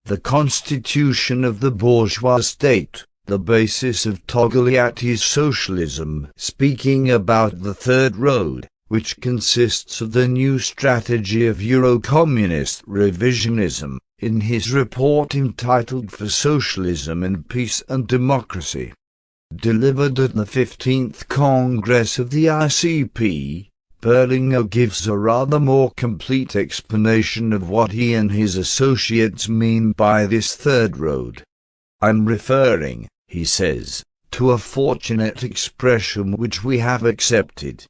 the constitution of the bourgeois state, the basis of Togliatti's socialism, speaking about the Third Road, which consists of the new strategy of Eurocommunist revisionism, in his report entitled For Socialism in Peace and Democracy. Delivered at the 15th Congress of the ICP, Berlinger gives a rather more complete explanation of what he and his associates mean by this Third Road. "I'm referring," he says, "to a fortunate expression which we have accepted.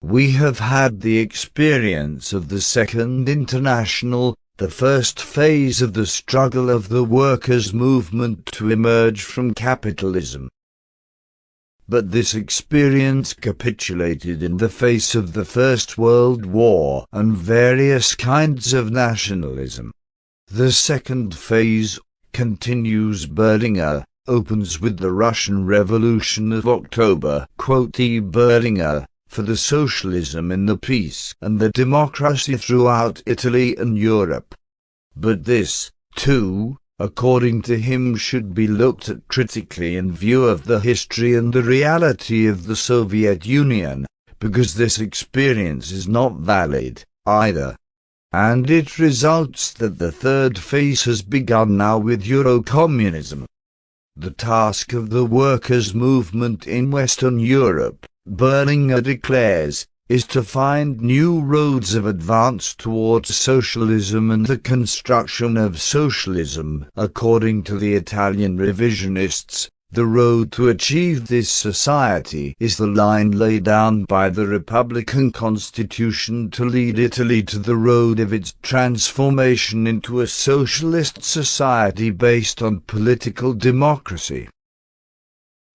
We have had the experience of the Second International, the first phase of the struggle of the workers' movement to emerge from capitalism. But this experience capitulated in the face of the First World War and various kinds of nationalism. The second phase," continues Berlinger, "opens with the Russian Revolution of October." Berlinger, "for the socialism in the peace and the democracy throughout Italy and Europe." But this, too, according to him, should be looked at critically in view of the history and the reality of the Soviet Union, because this experience is not valid, either. And it results that the third phase has begun now with Eurocommunism. The task of the workers' movement in Western Europe, Berlinger declares, is to find new roads of advance towards socialism and the construction of socialism. According to the Italian revisionists, the road to achieve this society is the line laid down by the Republican Constitution to lead Italy to the road of its transformation into a socialist society based on political democracy.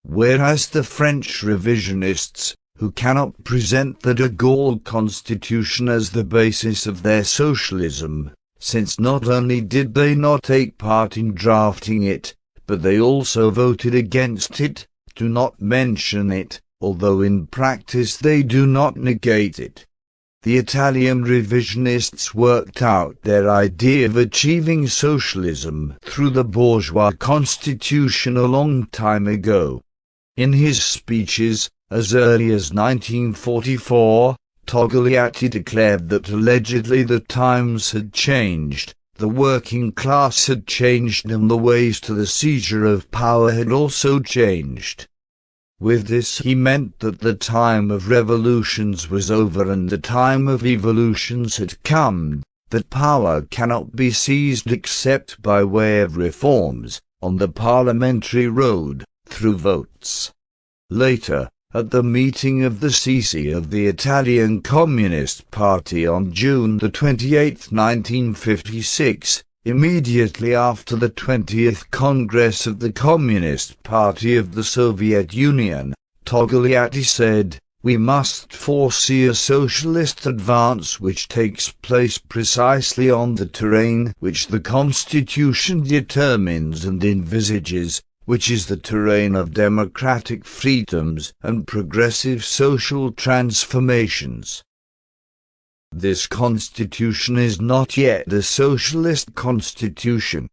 Whereas the French revisionists, who cannot present the de Gaulle Constitution as the basis of their socialism, since not only did they not take part in drafting it, but they also voted against it, do not mention it, although in practice they do not negate it. The Italian revisionists worked out their idea of achieving socialism through the bourgeois constitution a long time ago. In his speeches, as early as 1944, Togliatti declared that allegedly the times had changed, the working class had changed, and the ways to the seizure of power had also changed. With this he meant that the time of revolutions was over and the time of evolutions had come, that power cannot be seized except by way of reforms, on the parliamentary road, through votes. Later, at the meeting of the CC of the Italian Communist Party on June 28, 1956, immediately after the 20th Congress of the Communist Party of the Soviet Union, Togliatti said, "We must foresee a socialist advance which takes place precisely on the terrain which the Constitution determines and envisages, which is the terrain of democratic freedoms and progressive social transformations. This constitution is not yet a socialist constitution,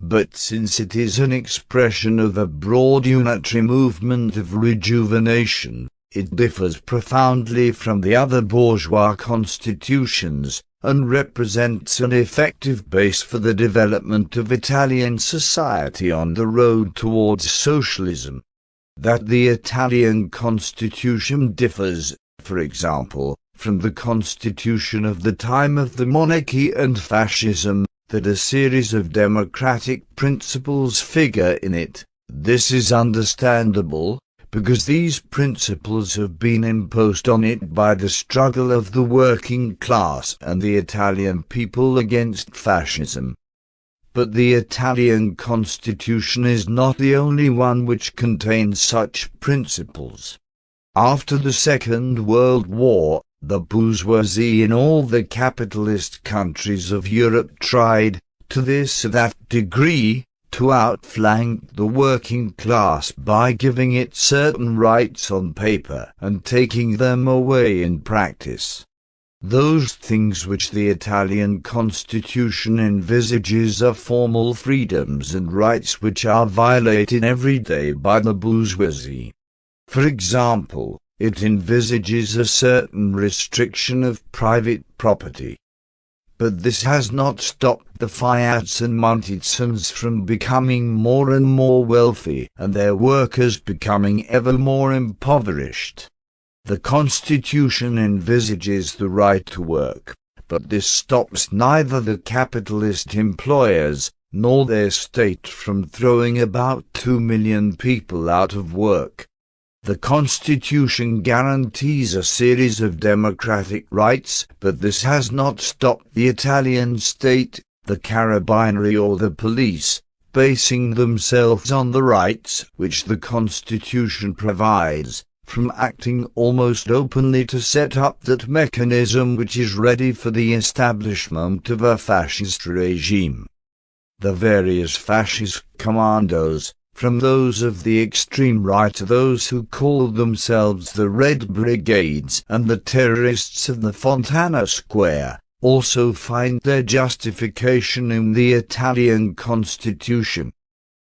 but since it is an expression of a broad unitary movement of rejuvenation, it differs profoundly from the other bourgeois constitutions, and represents an effective base for the development of Italian society on the road towards socialism. That the Italian constitution differs, for example, from the constitution of the time of the monarchy and fascism, that a series of democratic principles figure in it, this is understandable, because these principles have been imposed on it by the struggle of the working class and the Italian people against fascism. But the Italian constitution is not the only one which contains such principles. After the Second World War, the bourgeoisie in all the capitalist countries of Europe tried, to this or that degree, to outflank the working class by giving it certain rights on paper and taking them away in practice. Those things which the Italian constitution envisages are formal freedoms and rights which are violated every day by the bourgeoisie. For example, it envisages a certain restriction of private property. But this has not stopped the Fiats and Montezans from becoming more and more wealthy and their workers becoming ever more impoverished. The Constitution envisages the right to work, but this stops neither the capitalist employers nor their state from throwing about 2 million people out of work. The Constitution guarantees a series of democratic rights, but this has not stopped the Italian state, the Carabinieri or the police, basing themselves on the rights which the Constitution provides, from acting almost openly to set up that mechanism which is ready for the establishment of a fascist regime. The various fascist commandos, from those of the extreme right to those who call themselves the Red Brigades and the terrorists of the Fontana Square, also find their justification in the Italian Constitution.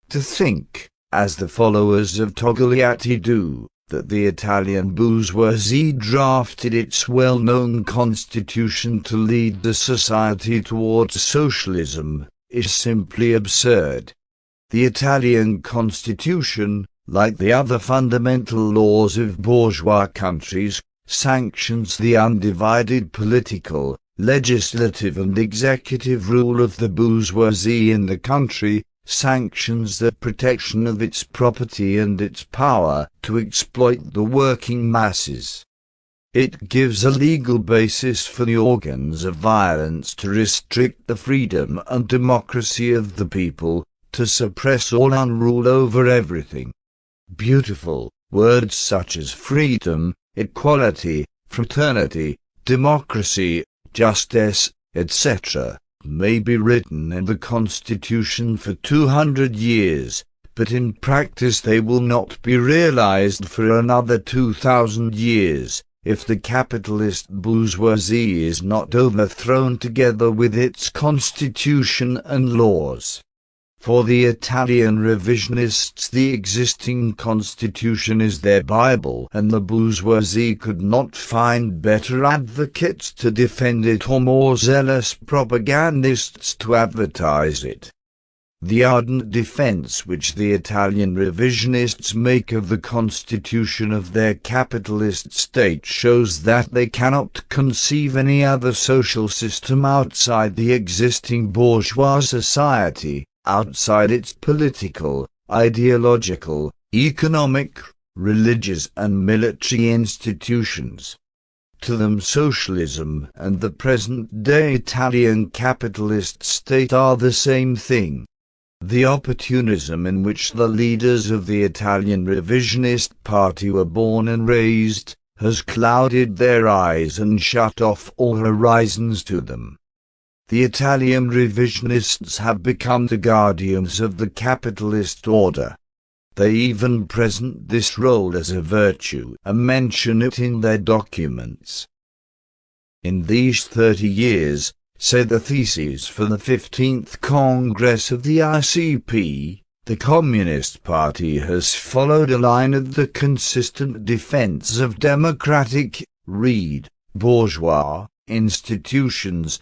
To think, as the followers of Togliatti do, that the Italian bourgeoisie drafted its well-known constitution to lead the society towards socialism, is simply absurd. The Italian constitution, like the other fundamental laws of bourgeois countries, sanctions the undivided political, legislative and executive rule of the bourgeoisie in the country, sanctions the protection of its property and its power to exploit the working masses. It gives a legal basis for the organs of violence to restrict the freedom and democracy of the people, to suppress all unrule over everything. Beautiful words such as freedom, equality, fraternity, democracy, justice, etc., may be written in the Constitution for 200 years, but in practice they will not be realized for another 2,000 years, if the capitalist bourgeoisie is not overthrown together with its constitution and laws. For the Italian revisionists, the existing constitution is their Bible, and the bourgeoisie could not find better advocates to defend it or more zealous propagandists to advertise it. The ardent defense which the Italian revisionists make of the constitution of their capitalist state shows that they cannot conceive any other social system outside the existing bourgeois society, outside its political, ideological, economic, religious and military institutions. To them socialism and the present-day Italian capitalist state are the same thing. The opportunism in which the leaders of the Italian revisionist party were born and raised, has clouded their eyes and shut off all horizons to them. The Italian revisionists have become the guardians of the capitalist order. They even present this role as a virtue and mention it in their documents. In these 30 years, said the theses for the 15th Congress of the ICP, the Communist Party has followed a line of the consistent defense of democratic, bourgeois, institutions,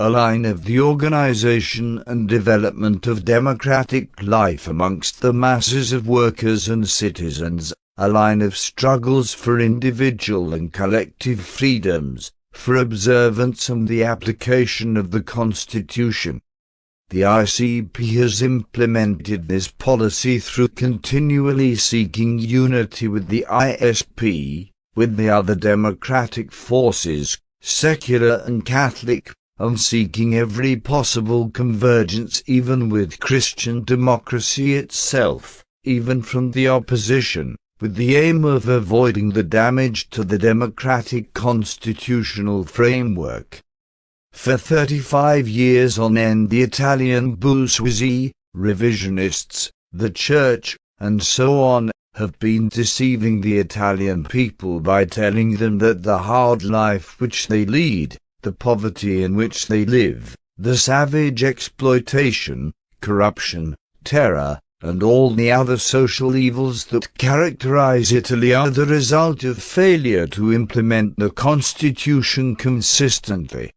a line of the organization and development of democratic life amongst the masses of workers and citizens, a line of struggles for individual and collective freedoms, for observance and the application of the Constitution. The ICP has implemented this policy through continually seeking unity with the ISP, with the other democratic forces, secular and Catholic, and seeking every possible convergence even with Christian democracy itself, even from the opposition, with the aim of avoiding the damage to the democratic constitutional framework. For 35 years on end the Italian bourgeoisie, revisionists, the church, and so on, have been deceiving the Italian people by telling them that the hard life which they lead, the poverty in which they live, the savage exploitation, corruption, terror, and all the other social evils that characterize Italy are the result of failure to implement the Constitution consistently.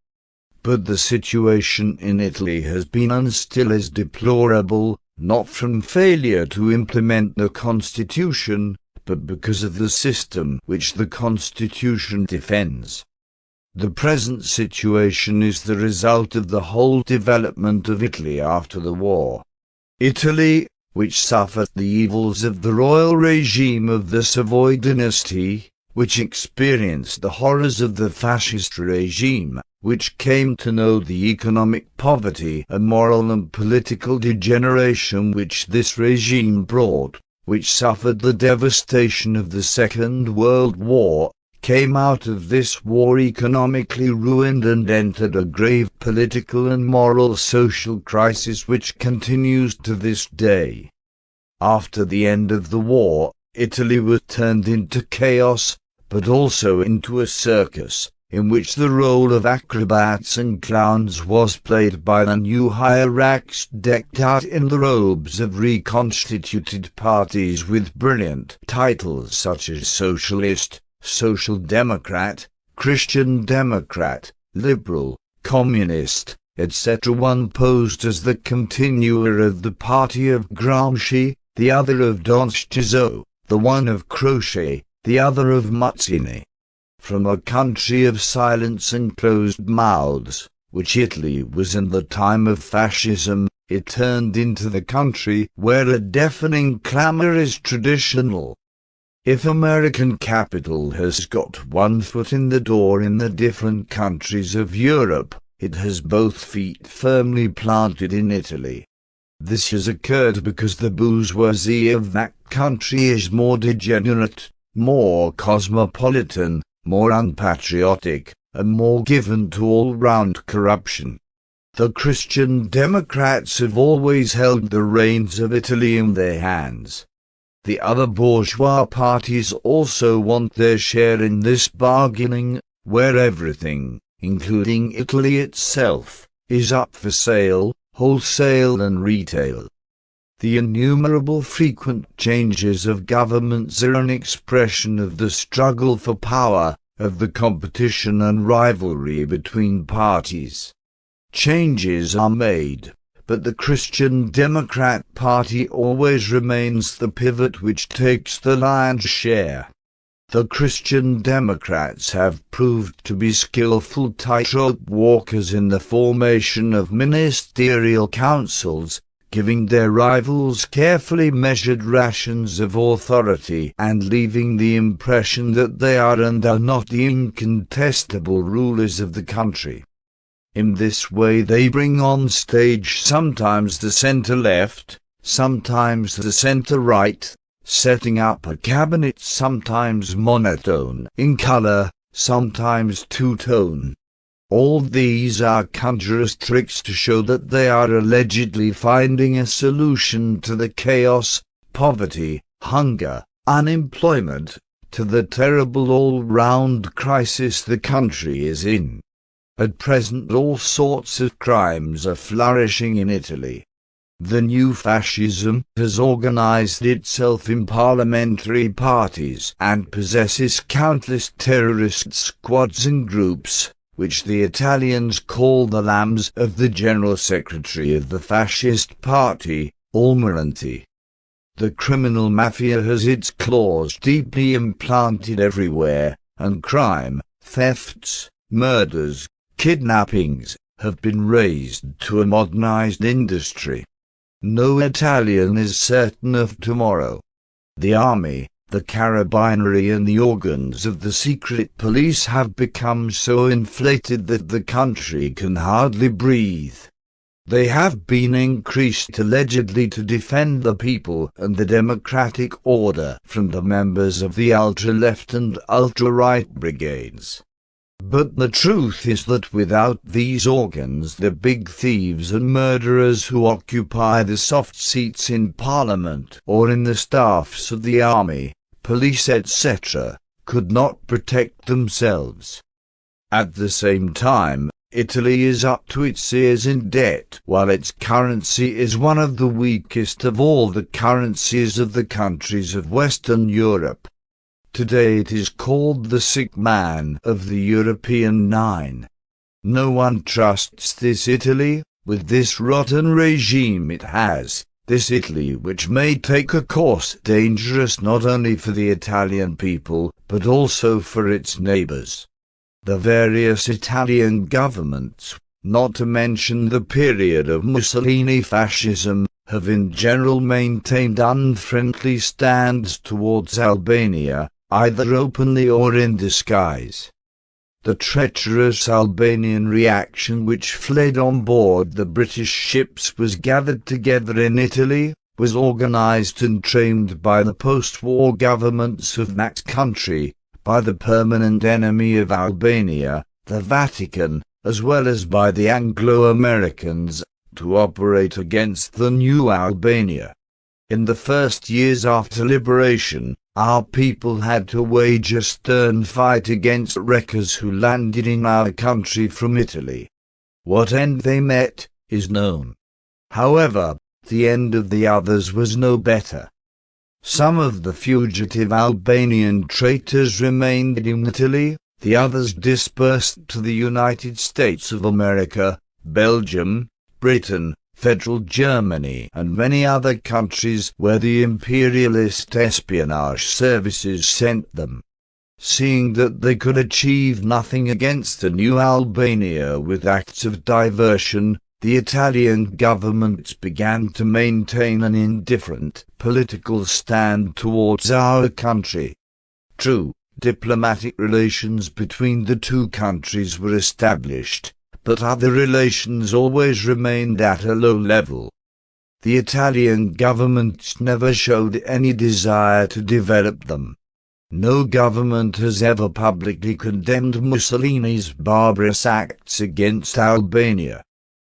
But the situation in Italy has been and still is deplorable, not from failure to implement the Constitution, but because of the system which the Constitution defends. The present situation is the result of the whole development of Italy after the war. Italy, which suffered the evils of the royal regime of the Savoy dynasty, which experienced the horrors of the fascist regime, which came to know the economic poverty and moral and political degeneration which this regime brought, which suffered the devastation of the Second World War, came out of this war economically ruined and entered a grave political and moral social crisis which continues to this day. After the end of the war, Italy was turned into chaos, but also into a circus, in which the role of acrobats and clowns was played by the new hierarchs decked out in the robes of reconstituted parties with brilliant titles such as Socialist, Social Democrat, Christian Democrat, Liberal, Communist, etc. One posed as the continuer of the party of Gramsci, the other of Don Sciso, the one of Croce, the other of Mazzini. From a country of silence and closed mouths, which Italy was in the time of fascism, it turned into the country where a deafening clamor is traditional. If American capital has got one foot in the door in the different countries of Europe, it has both feet firmly planted in Italy. This has occurred because the bourgeoisie of that country is more degenerate, more cosmopolitan, more unpatriotic, and more given to all-round corruption. The Christian Democrats have always held the reins of Italy in their hands. The other bourgeois parties also want their share in this bargaining, where everything, including Italy itself, is up for sale, wholesale and retail. The innumerable frequent changes of governments are an expression of the struggle for power, of the competition and rivalry between parties. Changes are made, but the Christian Democrat Party always remains the pivot which takes the lion's share. The Christian Democrats have proved to be skillful tightrope walkers in the formation of ministerial councils, giving their rivals carefully measured rations of authority and leaving the impression that they are and are not the incontestable rulers of the country. In this way they bring on stage sometimes the centre-left, sometimes the centre-right, setting up a cabinet sometimes monotone in colour, sometimes two-tone. All these are conjurers' tricks to show that they are allegedly finding a solution to the chaos, poverty, hunger, unemployment, to the terrible all-round crisis the country is in. At present all sorts of crimes are flourishing in Italy. The new fascism has organized itself in parliamentary parties and possesses countless terrorist squads and groups, which the Italians call the lambs of the General Secretary of the Fascist Party, Almirante. The criminal mafia has its claws deeply implanted everywhere, and crime, thefts, murders, kidnappings, have been raised to a modernized industry. No Italian is certain of tomorrow. The army, the carabinieri and the organs of the secret police have become so inflated that the country can hardly breathe. They have been increased allegedly to defend the people and the democratic order from the members of the ultra-left and ultra-right brigades. But the truth is that without these organs, the big thieves and murderers who occupy the soft seats in Parliament or in the staffs of the army, police, etc., could not protect themselves. At the same time, Italy is up to its ears in debt, while its currency is one of the weakest of all the currencies of the countries of Western Europe. Today it is called the sick man of the European Nine. No one trusts this Italy, with this rotten regime it has, this Italy which may take a course dangerous not only for the Italian people, but also for its neighbors. The various Italian governments, not to mention the period of Mussolini fascism, have in general maintained unfriendly stands towards Albania, either openly or in disguise. The treacherous Albanian reaction which fled on board the British ships was gathered together in Italy, was organized and trained by the post-war governments of that country, by the permanent enemy of Albania, the Vatican, as well as by the Anglo-Americans, to operate against the new Albania. In the first years after liberation, our people had to wage a stern fight against wreckers who landed in our country from Italy. What end they met is known. However, the end of the others was no better. Some of the fugitive Albanian traitors remained in Italy, the others dispersed to the United States of America, Belgium, Britain, Federal Germany, and many other countries where the imperialist espionage services sent them. Seeing that they could achieve nothing against the new Albania with acts of diversion, the Italian government began to maintain an indifferent political stand towards our country. True, diplomatic relations between the two countries were established, but other relations always remained at a low level. The Italian government never showed any desire to develop them. No government has ever publicly condemned Mussolini's barbarous acts against Albania.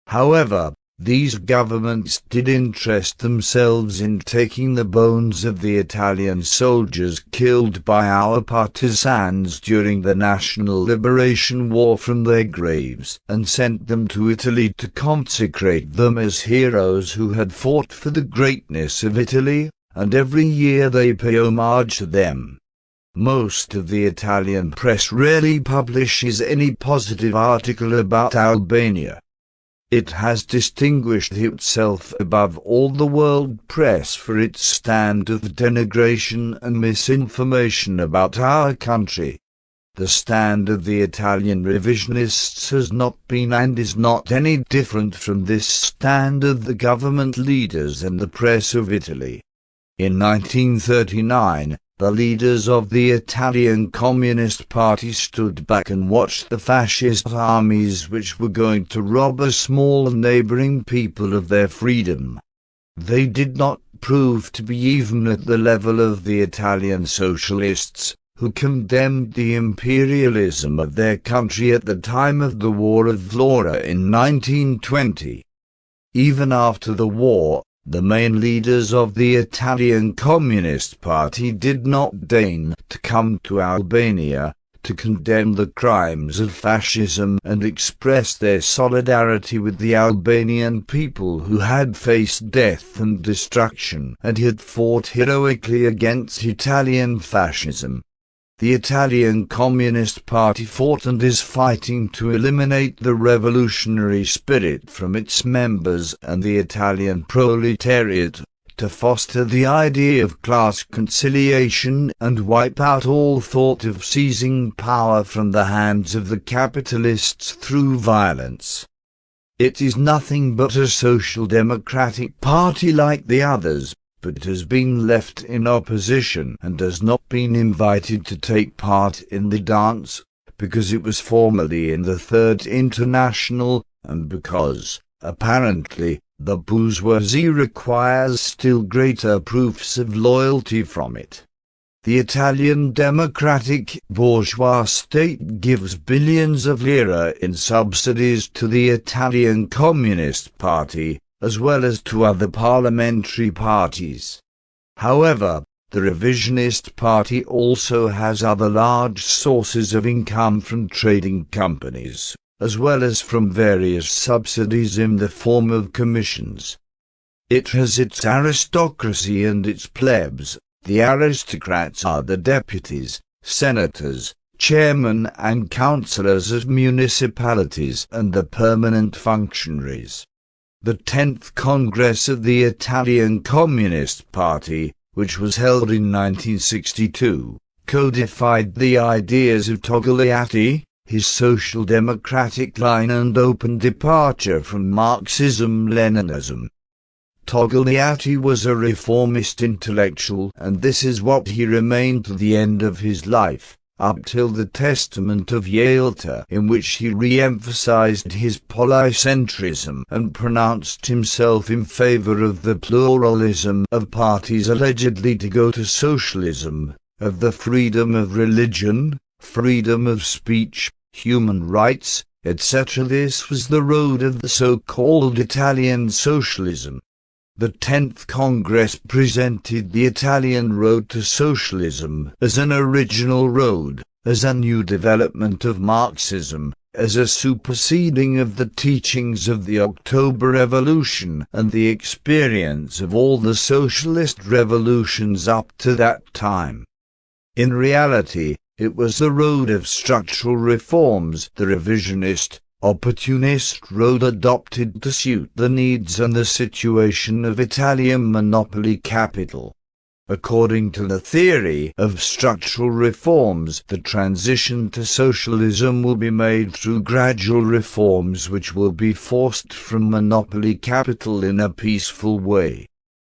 However, these governments did interest themselves in taking the bones of the Italian soldiers killed by our partisans during the National Liberation War from their graves, and sent them to Italy to consecrate them as heroes who had fought for the greatness of Italy, and every year they pay homage to them. Most of the Italian press rarely publishes any positive article about Albania. It has distinguished itself above all the world press for its stand of denigration and misinformation about our country. The stand of the Italian revisionists has not been and is not any different from this stand of the government leaders and the press of Italy. In 1939, the leaders of the Italian Communist Party stood back and watched the fascist armies which were going to rob a small neighboring people of their freedom. They did not prove to be even at the level of the Italian socialists, who condemned the imperialism of their country at the time of the War of Vlora in 1920. Even after the war, the main leaders of the Italian Communist Party did not deign to come to Albania to condemn the crimes of fascism and express their solidarity with the Albanian people who had faced death and destruction and had fought heroically against Italian fascism. The Italian Communist Party fought and is fighting to eliminate the revolutionary spirit from its members and the Italian proletariat, to foster the idea of class conciliation and wipe out all thought of seizing power from the hands of the capitalists through violence. It is nothing but a social democratic party like the others, but has been left in opposition and has not been invited to take part in the dance, because it was formerly in the Third International, and because, apparently, the bourgeoisie requires still greater proofs of loyalty from it. The Italian democratic bourgeois state gives billions of lire in subsidies to the Italian Communist Party, as well as to other parliamentary parties. However, the revisionist party also has other large sources of income from trading companies, as well as from various subsidies in the form of commissions. It has its aristocracy and its plebs. The aristocrats are the deputies, senators, chairmen and councillors of municipalities and the permanent functionaries. The 10th Congress of the Italian Communist Party, which was held in 1962, codified the ideas of Togliatti, his social democratic line and open departure from Marxism-Leninism. Togliatti was a reformist intellectual, and this is what he remained to the end of his life, up till the Testament of Yalta, in which he re-emphasized his polycentrism and pronounced himself in favor of the pluralism of parties allegedly to go to socialism, of the freedom of religion, freedom of speech, human rights, etc. This was the road of the so-called Italian socialism. The 10th Congress presented the Italian road to socialism as an original road, as a new development of Marxism, as a superseding of the teachings of the October Revolution and the experience of all the socialist revolutions up to that time. In reality, it was the road of structural reforms, the revisionist, opportunist road adopted to suit the needs and the situation of Italian monopoly capital. According to the theory of structural reforms, the transition to socialism will be made through gradual reforms which will be forced from monopoly capital in a peaceful way.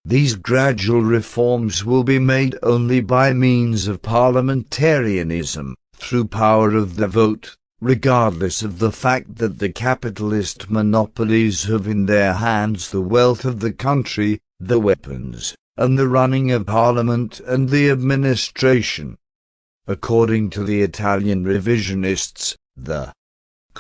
These gradual reforms will be made only by means of parliamentarianism, through power of the vote, regardless of the fact that the capitalist monopolies have in their hands the wealth of the country, the weapons, and the running of parliament and the administration. According to the Italian revisionists, the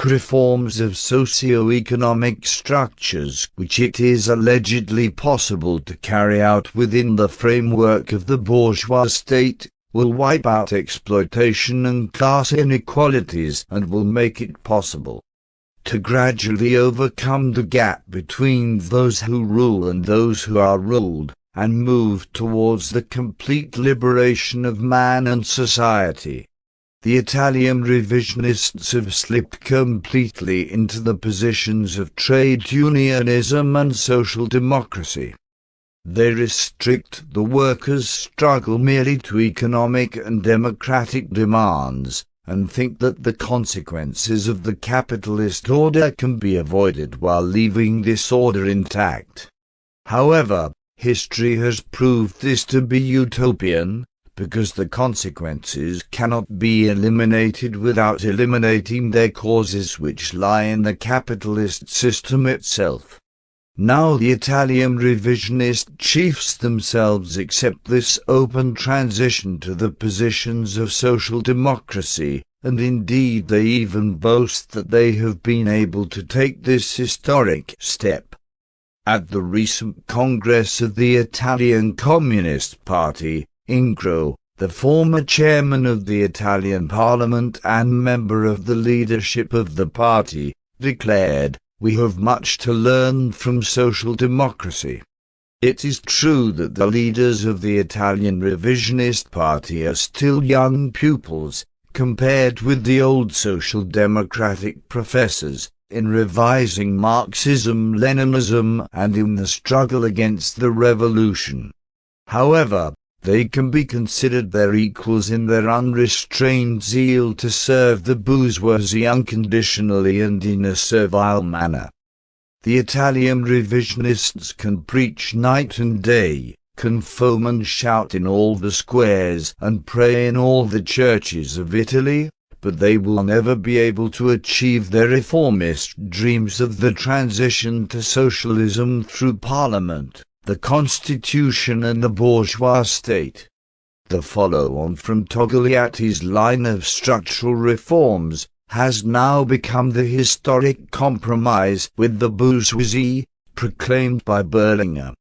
reforms of socio-economic structures which it is allegedly possible to carry out within the framework of the bourgeois state will wipe out exploitation and class inequalities and will make it possible to gradually overcome the gap between those who rule and those who are ruled, and move towards the complete liberation of man and society. The Italian revisionists have slipped completely into the positions of trade unionism and social democracy. They restrict the workers' struggle merely to economic and democratic demands, and think that the consequences of the capitalist order can be avoided while leaving this order intact. However, history has proved this to be utopian, because the consequences cannot be eliminated without eliminating their causes, which lie in the capitalist system itself. Now the Italian revisionist chiefs themselves accept this open transition to the positions of social democracy, and indeed they even boast that they have been able to take this historic step. At the recent Congress of the Italian Communist Party, Enver, the former chairman of the Italian Parliament and member of the leadership of the party, declared, "We have much to learn from social democracy." It is true that the leaders of the Italian revisionist party are still young pupils, compared with the old social democratic professors, in revising Marxism-Leninism and in the struggle against the revolution. However, they can be considered their equals in their unrestrained zeal to serve the bourgeoisie unconditionally and in a servile manner. The Italian revisionists can preach night and day, can foam and shout in all the squares and pray in all the churches of Italy, but they will never be able to achieve their reformist dreams of the transition to socialism through Parliament, the Constitution and the bourgeois state. the follow-on from Togliatti's line of structural reforms, has now become the historic compromise with the bourgeoisie, proclaimed by Berlinguer.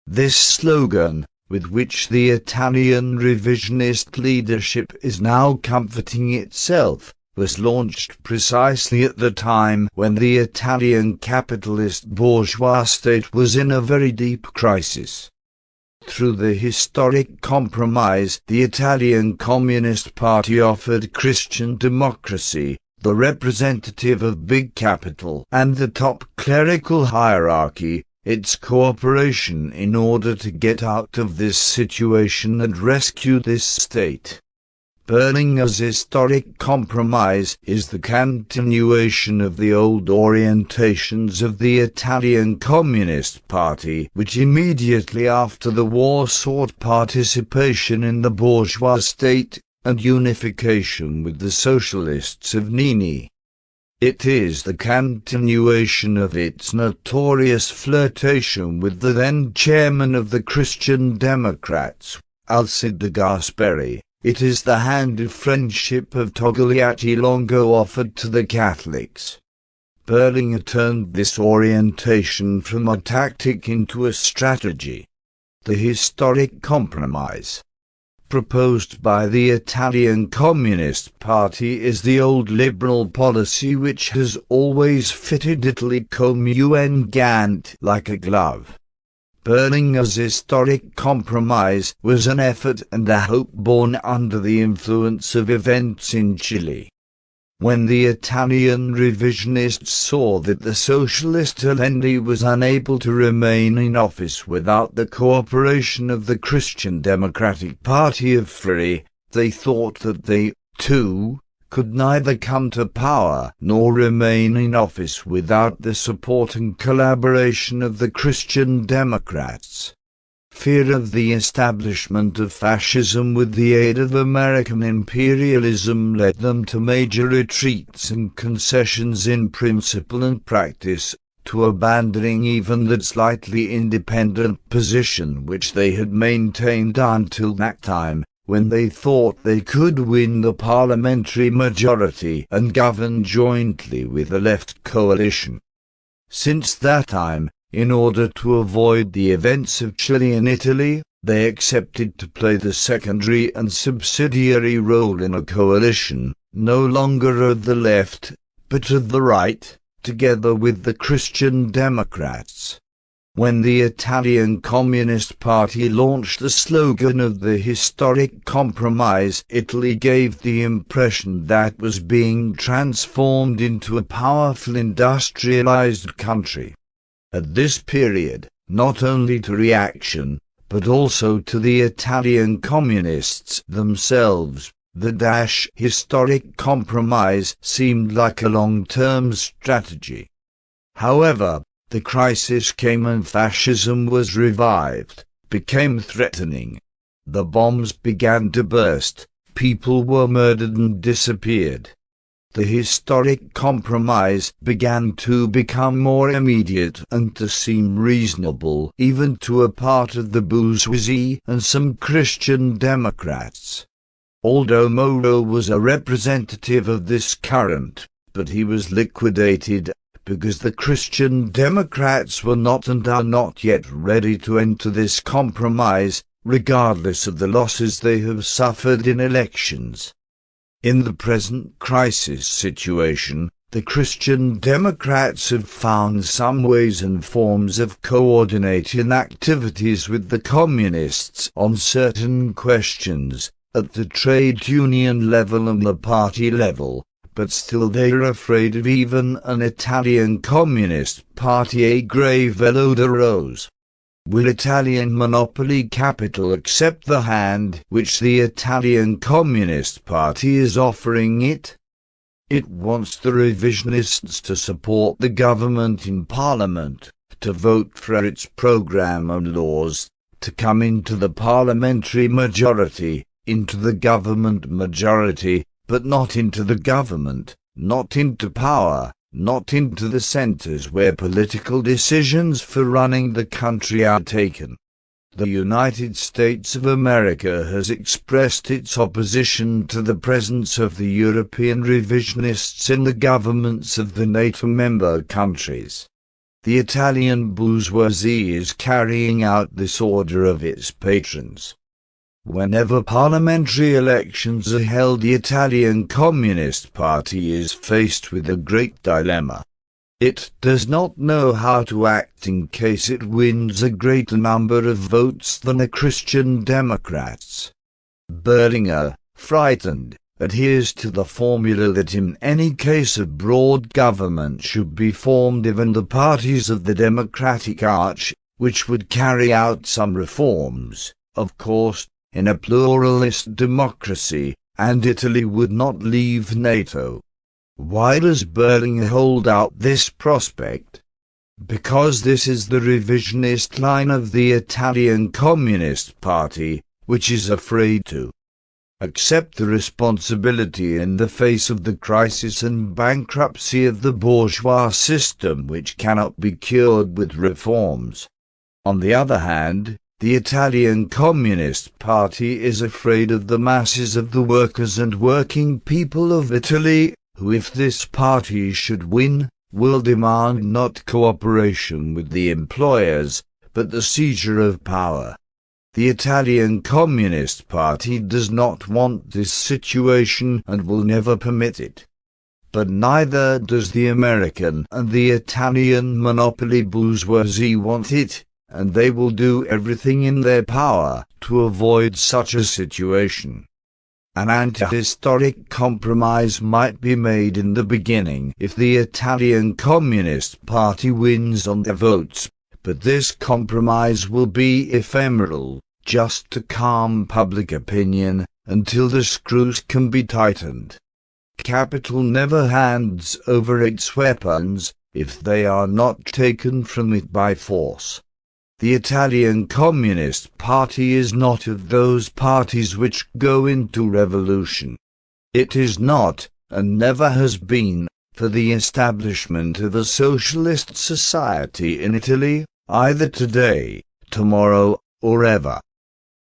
This slogan, with which the Italian revisionist leadership is now comforting itself, was launched precisely at the time when the Italian capitalist bourgeois state was in a very deep crisis. Through the historic compromise, the Italian Communist Party offered Christian democracy, the representative of big capital and the top clerical hierarchy, its cooperation in order to get out of this situation and rescue this state. Berlinguer's historic compromise is the continuation of the old orientations of the Italian Communist Party, which immediately after the war sought participation in the bourgeois state and unification with the socialists of Nini. It is the continuation of its notorious flirtation with the then chairman of the Christian Democrats, Alcide de Gasperi. It is the hand of friendship of Togliatti long ago offered to the Catholics. Berlinguer turned this orientation from a tactic into a strategy. The historic compromise proposed by the Italian Communist Party is the old liberal policy which has always fitted Italy comme un gant, like a glove. Berlinguer's historic compromise was an effort and a hope born under the influence of events in Chile. When the Italian revisionists saw that the socialist Allende was unable to remain in office without the cooperation of the Christian Democratic Party of Free, they thought that they, too, could neither come to power nor remain in office without the support and collaboration of the Christian Democrats. Fear of the establishment of fascism with the aid of American imperialism led them to major retreats and concessions in principle and practice, to abandoning even the slightly independent position which they had maintained until that time, when they thought they could win the parliamentary majority and govern jointly with the left coalition. Since that time, in order to avoid the events of Chile and Italy, they accepted to play the secondary and subsidiary role in a coalition, no longer of the left, but of the right, together with the Christian Democrats. When the Italian Communist Party launched the slogan of the historic compromise, Italy gave the impression that it was being transformed into a powerful industrialized country. At this period, not only to reaction, but also to the Italian communists themselves, the historic compromise seemed like a long-term strategy. However, the crisis came and fascism was revived, became threatening. The bombs began to burst, people were murdered and disappeared. The historic compromise began to become more immediate and to seem reasonable even to a part of the bourgeoisie and some Christian Democrats. Aldo Moro was a representative of this current, but he was liquidated because the Christian Democrats were not and are not yet ready to enter this compromise, regardless of the losses they have suffered in elections. In the present crisis situation, the Christian Democrats have found some ways and forms of coordinating activities with the Communists on certain questions, at the trade union level and the party level, but still they are afraid of even an Italian Communist Party a grave elodorose. Will Italian monopoly capital accept the hand which the Italian Communist Party is offering it? It wants the revisionists to support the government in Parliament, to vote for its programme and laws, to come into the parliamentary majority, into the government majority, but not into the government, not into power, not into the centres where political decisions for running the country are taken. the United States of America has expressed its opposition to the presence of the European revisionists in the governments of the NATO member countries. The Italian bourgeoisie is carrying out this order of its patrons. Whenever parliamentary elections are held, the Italian Communist Party is faced with a great dilemma. It does not know how to act in case it wins a greater number of votes than the Christian Democrats. Berlinger, frightened, adheres to the formula that in any case a broad government should be formed even the parties of the Democratic Arch, which would carry out some reforms, of course, in a pluralist democracy, and Italy would not leave NATO. Why does Berlinger hold out this prospect? Because this is the revisionist line of the Italian Communist Party, which is afraid to accept the responsibility in the face of the crisis and bankruptcy of the bourgeois system, which cannot be cured with reforms. On the other hand, the Italian Communist Party is afraid of the masses of the workers and working people of Italy, who, if this party should win, will demand not cooperation with the employers, but the seizure of power. The Italian Communist Party does not want this situation and will never permit it. But neither does the American and the Italian monopoly bourgeoisie want it, and they will do everything in their power to avoid such a situation. An anti-historic compromise might be made in the beginning if the Italian Communist Party wins on the votes, but this compromise will be ephemeral, just to calm public opinion, until the screws can be tightened. Capital never hands over its weapons, if they are not taken from it by force. The Italian Communist Party is not of those parties which go into revolution. It is not, and never has been, for the establishment of a socialist society in Italy, either today, tomorrow, or ever.